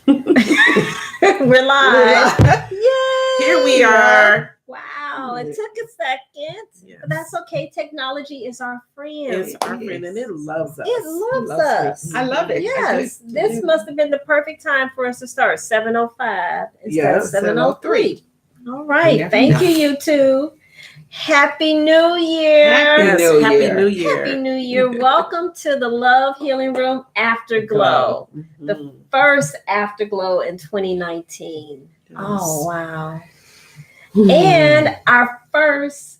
We're live. Yay! Here we are. Wow, it took a second. Yes. But that's okay. Technology is our friend. It's our friend and it loves us. It loves It us. me. I love it. Yes, this must have been the perfect time for us to start 7:05 instead Yeah, of 7:03. All right. Yeah. Thank you, you two. Happy New Year. Happy New Happy Year. New Year. Happy New Year. Welcome to the Love Healing Room Afterglow. Mhm. The first Afterglow in 2019. Yes. Oh, wow. And our first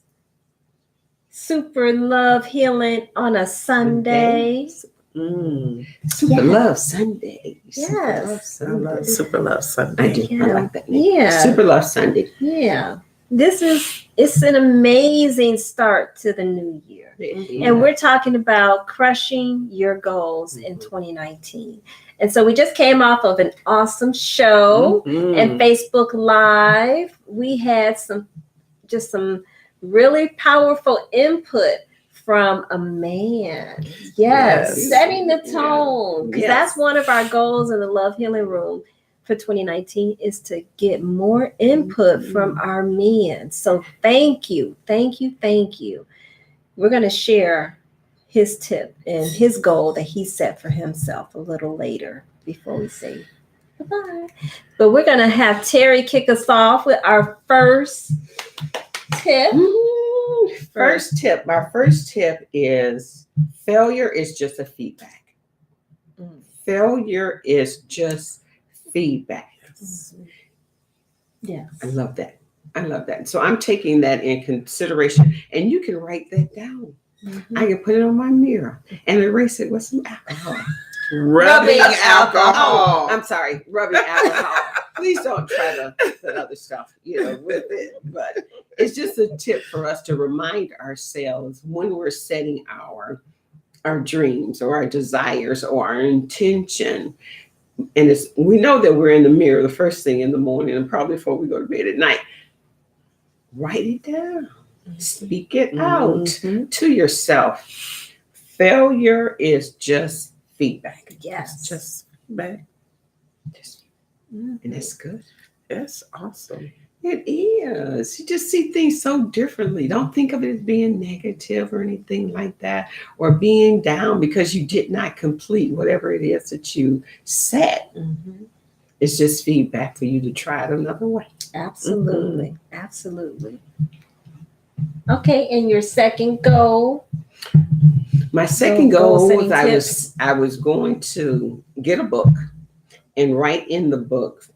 Super Love Healing on a Sunday. Mm. Super Yes. Love Sunday. Yes. I love Super Love I Sunday. do. Yeah. I like that name. Yeah. Super Love Sunday. Yeah. It's an amazing start to the new year. And we're talking about crushing your goals in 2019. And so we just came off of an awesome show Mhm. and Facebook Live. We had some really powerful input from a man. Yes, Yes. setting the tone. Because Yes. that's one of our goals in the Love Healing Room for 2019 is to get more input from our men. So thank you. We're going to share his tip and his goal that he set for himself a little later before we say goodbye. But we're going to have Terry kick us off with our first tip. First tip. My first tip is failure is just a feedback. Mm. Failure is just feedback. Yes. I love that. So I'm taking that in consideration, and you can write that down. Mhm. I can put it on my mirror and erase it with some alcohol. Rubbing alcohol. I'm sorry, rubbing alcohol. Please don't try to put other stuff, with it. But it's just a tip for us to remind ourselves when we're setting our dreams or our desires or our intention. And we know that we're in the mirror the first thing in the morning and probably before we go to bed at night. Write it down. Speak it out to yourself. Failure is just feedback. Yes. Just back. And that's good. That's awesome. It is. You just see things so differently. Don't think of it as being negative or anything like that, or being down because you did not complete whatever it is that you set. Mhm. It's just feedback for you to try it another way. Absolutely. Absolutely. Okay, and your second goal. My second goal goal setting was I was going to get a book and write in the book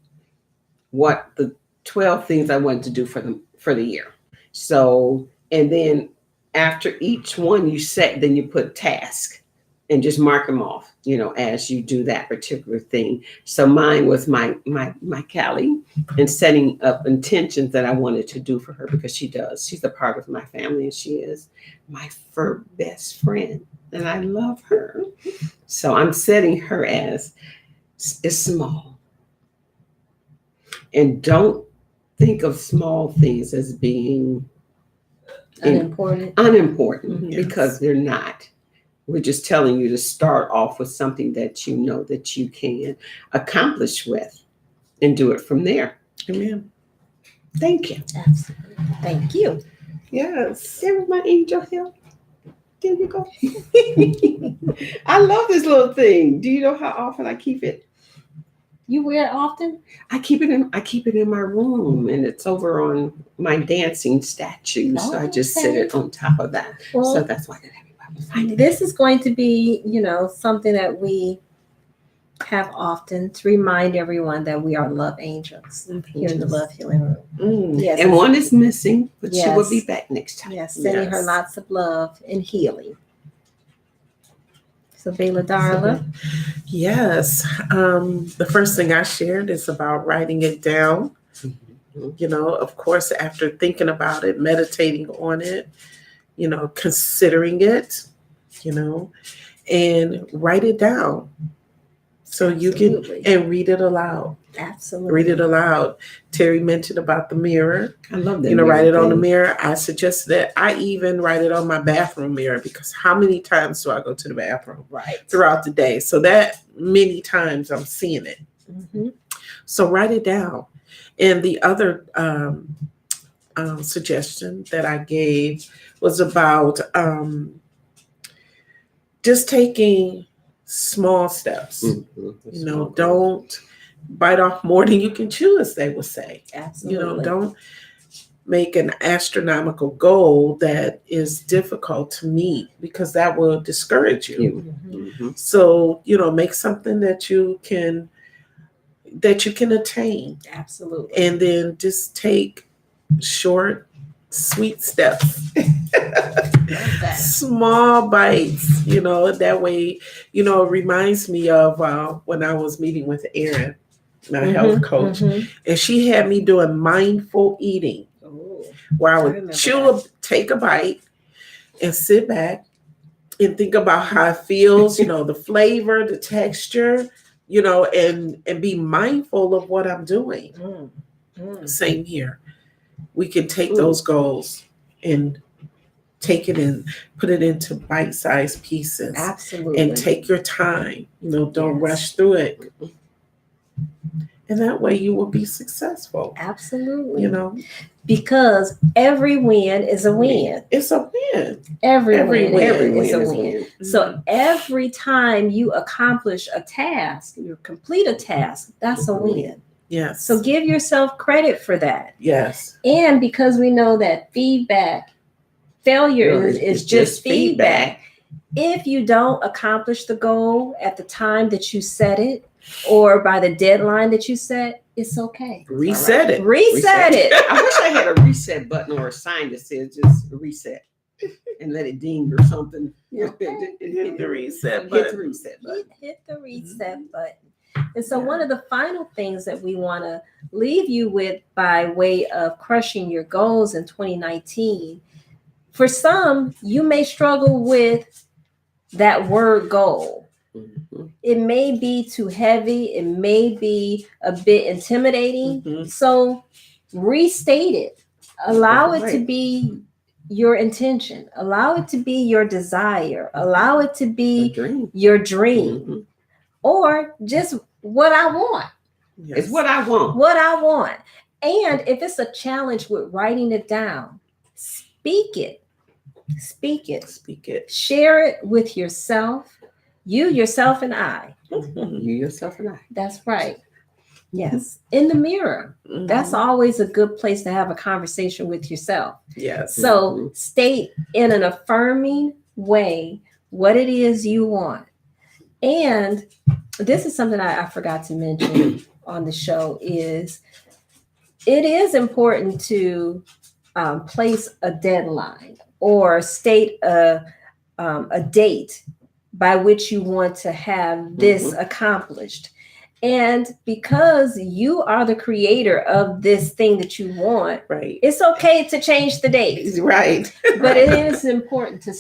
what the 12 things I wanted to do for the year. So, and then after each one then you put task and just mark them off, as you do that particular thing. So mine was my Callie, and setting up intentions that I wanted to do for her because she's a part of my family and she is my best friend and I love her. So I'm setting her as it's small. And don't think of small things as being Unimportant. unimportant Yes. because they're not. We're just telling you to start off with something that you know that you can accomplish with and do it from there. Amen. Thank you. Absolutely. Thank you. Yes. There was my angel hill. There you go. I love this little thing. Do you know how often I keep it? You wear it often? I keep it in my room, and it's over on my dancing statue. So I just set it on top of that. Well, So that's why I everybody find it. this is going to be, something that we have often to remind everyone that we are love angels here in the Love Healing Room. Mm. Yes. And one is missing, but she will Yes. be back next time. Yes, sending her Yes. lots of love and healing. So, Bela Darla. Yes. The first thing I shared is about writing it down. Of course, after thinking about it, meditating on it, considering it, and write it down. So you Absolutely. can and read it aloud. Absolutely. Read it aloud. Terry mentioned about the mirror. I love that. Write it on the thing. mirror. I suggest that I even write it on my bathroom mirror because how many times do I go to the bathroom Right. throughout the day? So that many times I'm seeing it. Mhm. So write it down. And the other suggestion that I gave was about just taking small steps. You know, don't bite off more than you can chew, as they would say. Absolutely. You know, don't make an astronomical goal that is difficult to meet, because that will discourage you. Mhm. So, you know, make something that you can attain, Absolutely. and then just take short, sweet steps. Love that. Small bites, you know, that way, you know, it reminds me of when I was meeting with Erin, my health coach, Mhm. and she had me doing mindful eating, Oh, where I I would remember take a bite and sit back and think about how it feels, you know, the flavor, the texture, you know, and be mindful of what I'm doing. Same here. We can take those goals and take it and put it into bite-sized pieces. Absolutely. And take your time. You know, don't Yes. rush through it. And that way you will be successful. Absolutely. You know, because every win is a win. it's a win. Every Every win win is a win. So every time you accomplish a task, you complete a task, that's a win. Yes. So give yourself credit for that. Yes. And because we know that failure is just feedback. If you don't accomplish the goal at the time that you set it, or by the deadline that you set, it's okay. Reset it. Reset it. I wish I had a reset button or a sign that says just reset and let it ding or something. Hit the reset Hit button. the reset button. Hit the reset button. And so one of the final things that we want to leave you with by way of crushing your goals in 2019, for some, you may struggle with that word goal. It may be too heavy. It may be a bit intimidating. So restate it. Allow it to be your intention. Allow it to be your desire. Allow it to be your dream. Or just what I want. It's what I want. What I want. And if it's a challenge with writing it down, speak it. Speak it. Speak it. Share it with yourself. You, yourself, and I. You, yourself, and I. That's right. Yes. In the mirror. That's always a good place to have a conversation with yourself. Yes. So state in an affirming way what it is you want. And this is something I forgot to mention on the show is it is important to place a deadline or state a date by which you want to have this accomplished. And because you are the creator of this thing that you want, right, it's okay to change the date. Right. But it is important to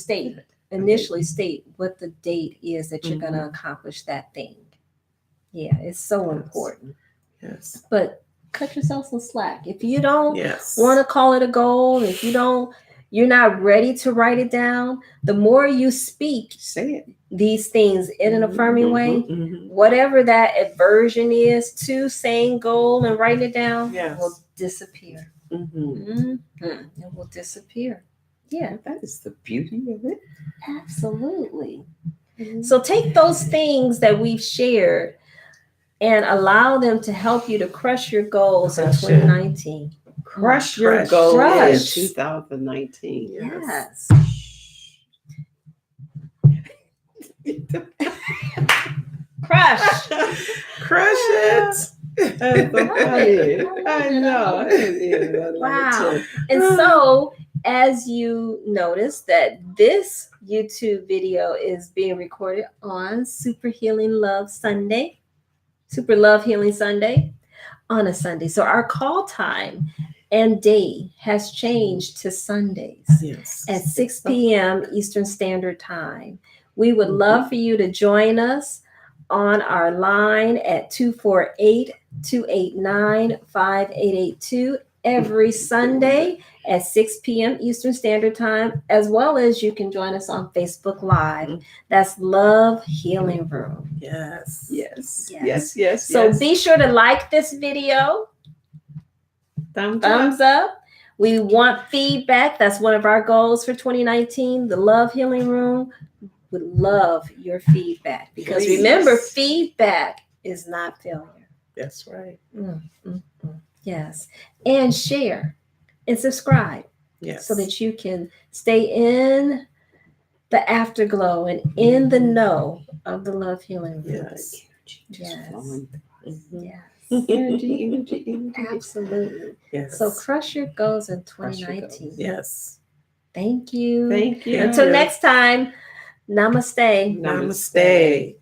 initially state what the date is that you're going to accomplish that thing. Yeah, it's so important. Yes. But cut yourself some slack. If you don't Yes. want to call it a goal, if you're not ready to write it down, the more you speak these things in an affirming way, whatever that aversion is to saying goal and writing it down will disappear. It will disappear. Yeah. That is the beauty of it. Absolutely. So take those things that we've shared and allow them to help you to crush your goals in 2019. Crush your goals in 2019. Yes. Crush it. That's so funny. I know. Wow. And so, as you notice that this YouTube video is being recorded on Super Love Healing Sunday on a Sunday. So our call time and day has changed to Sundays at 6 p.m. Eastern Standard Time. We would love for you to join us on our line at 248-289-5882 every Sunday at 6 p.m. Eastern Standard Time, as well as you can join us on Facebook Live. That's Love Healing Room. Yes. Yes. Yes. Yes. Yes. So yes. be sure to like this video. Thumbs up. Thumbs up. We want feedback. That's one of our goals for 2019. The Love Healing Room would love your feedback because Please. remember, feedback is not failure. That's right. Yes. And share and subscribe Yes. so that you can stay in the afterglow and in the know of the Love Healing Room. Yes. Energy just Yes. flowing. Mhm. Yes. Energy. Absolutely. Yes. So crush your goals in Crush your 2019. Yes. Thank you. Thank you. Until you. next time, namaste. Namaste.